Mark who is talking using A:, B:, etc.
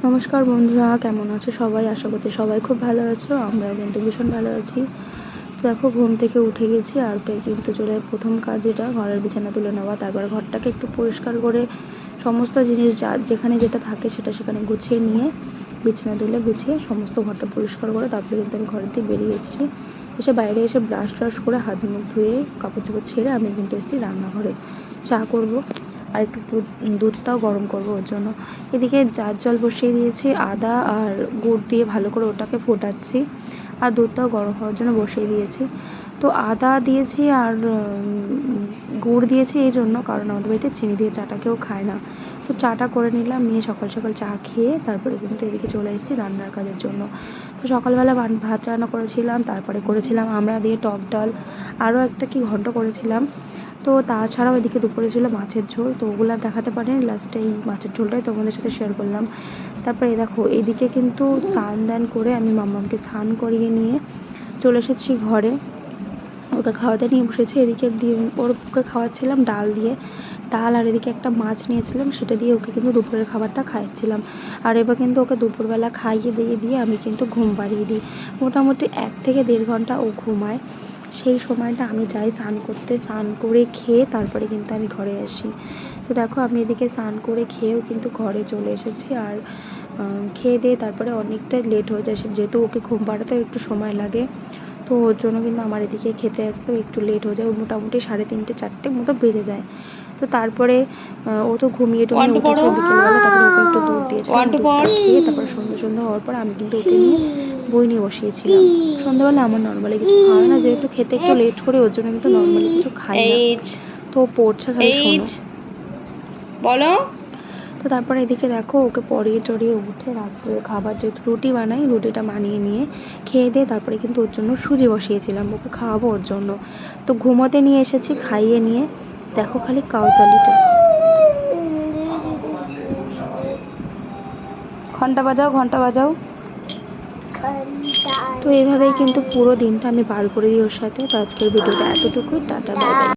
A: নমস্কার বন্ধুরা, কেমন আছো সবাই? আশা করছি সবাই খুব ভালো আছো। আমরাও কিন্তু ভীষণ ভালো আছি। দেখো, ঘুম থেকে উঠে গেছি আর উঠে কিন্তু চলে প্রথম কাজ যেটা ঘরের বিছানা তুলে নেওয়া, তারপরে ঘরটাকে একটু পরিষ্কার করে সমস্ত জিনিস যেখানে যেটা থাকে সেটা সেখানে গুছিয়ে নিয়ে বিছানা তুলে গুছিয়ে সমস্ত ঘরটা পরিষ্কার করে তারপরে কিন্তু আমি ঘরের দিয়ে বেরিয়ে এসেছি। এসে বাইরে এসে ব্রাশ করে হাত মুখ ধুয়ে কাপড় চোপড় ছেড়ে আমি কিন্তু এসেছি রান্নাঘরে। চা করব আর একটু দুধটাও গরম করব ওর জন্য। এদিকে জার জল বসিয়ে দিয়েছি, আদা আর গুড় দিয়ে ভালো করে ওটাকে ফোটাচ্ছি, আর দুধটাও গরম হওয়ার জন্য বসিয়ে দিয়েছি। তো আদা দিয়েছি আর গুড় দিয়েছি এই জন্য, কারণ আমাদের বাড়িতে চিনি দিয়ে চাটা কেউ খায় না। তো চাটা করে নিলাম, নিয়ে সকাল সকাল চা খেয়ে তারপরে কিন্তু এদিকে চলে এসেছি রান্নার কাজের জন্য। তো সকালবেলা ভাত রান্না করেছিলাম, তারপরে করেছিলাম আমড়া দিয়ে টক ডাল, আরও একটা কি ঘন্ট করেছিলাম। তো তাছাড়াও এদিকে দুপুরে ছিল মাছের ঝোল, তো ওগুলো আর দেখাতে পারিনি, লাস্টে এই মাছের ঝোলটাই তোমাদের সাথে শেয়ার করলাম। তারপরে দেখো এদিকে কিন্তু স্নান দান করে আমি মাম্মামকে স্নান করিয়ে নিয়ে চলে এসেছি ঘরে, ওকে খাওয়াতে নিয়ে বসেছি। এদিকে দিয়ে ওকে খাওয়াচ্ছিলাম ডাল আর এদিকে একটা মাছ নিয়েছিলাম, সেটা দিয়ে ওকে কিন্তু দুপুরের খাবারটা খাওয়াচ্ছিলাম। আর এবার কিন্তু ওকে দুপুরবেলা খাইয়ে দিয়ে আমি কিন্তু ঘুম পাড়িয়ে দিই। মোটামুটি 1 থেকে 1.5 ঘন্টা ও ঘুমায়। সেই সময়টা আমি যাই স্নান করতে, স্নান করে খেয়ে তারপরে কিন্তু আমি ঘরে আসি। তো দেখো আমি এদিকে স্নান করে খেয়েও কিন্তু ঘরে চলে এসেছি। আর খেয়ে দিয়ে তারপরে অনেকটাই লেট হয়ে যায়, যেহেতু ওকে ঘুম পাড়াতেও একটু সময় লাগে, তো ওর জন্য কিন্তু আমার এদিকে খেতে আসতেও একটু লেট হয়ে যায়, মোটামুটি 3:30 4টে মতো বেজে যায়। তো তারপরে ও তো ঘুমিয়ে টুমিয়ে উঠেছে বিকেলবেলা, তারপরে ওকে একটু দুধ দিয়েছিলাম, দুধটা খেয়ে তারপরে সন্ধ্যা হওয়ার পর আমি কিন্তু ওকে নিয়ে বই নিয়ে বসিয়েছিলাম। সন্ধ্যাবেলা আমার নর্মালি কিছু খাওয়া না, যেহেতু খেতে একটু লেট করে ওর জন্য কিন্তু নর্মালি কিছু খাই না। তো পড়ছে খালি, শোনো বলো। তো তারপরে এদিকে দেখো ওকে পরিয়ে টরিয়ে উঠে রাত্রে খাবার যেহেতু রুটি বানাই, রুটিটা বানিয়ে নিয়ে খেয়ে দিয়ে তারপরে কিন্তু ওর জন্য সুজি বসিয়েছিলাম, ওকে খাওয়াবো ওর জন্য। তো ঘুমোতে নিয়ে এসেছি, খাইয়ে নিয়ে দেখো খালি কাউতালিটা। ঘন্টা বাজাও। তো এইভাবেই কিন্তু পুরো দিনটা আমি পার করে দিই ওর সাথে। তো আজকের ভিডিওটা এতটুকুই, টাটা বাই বাই।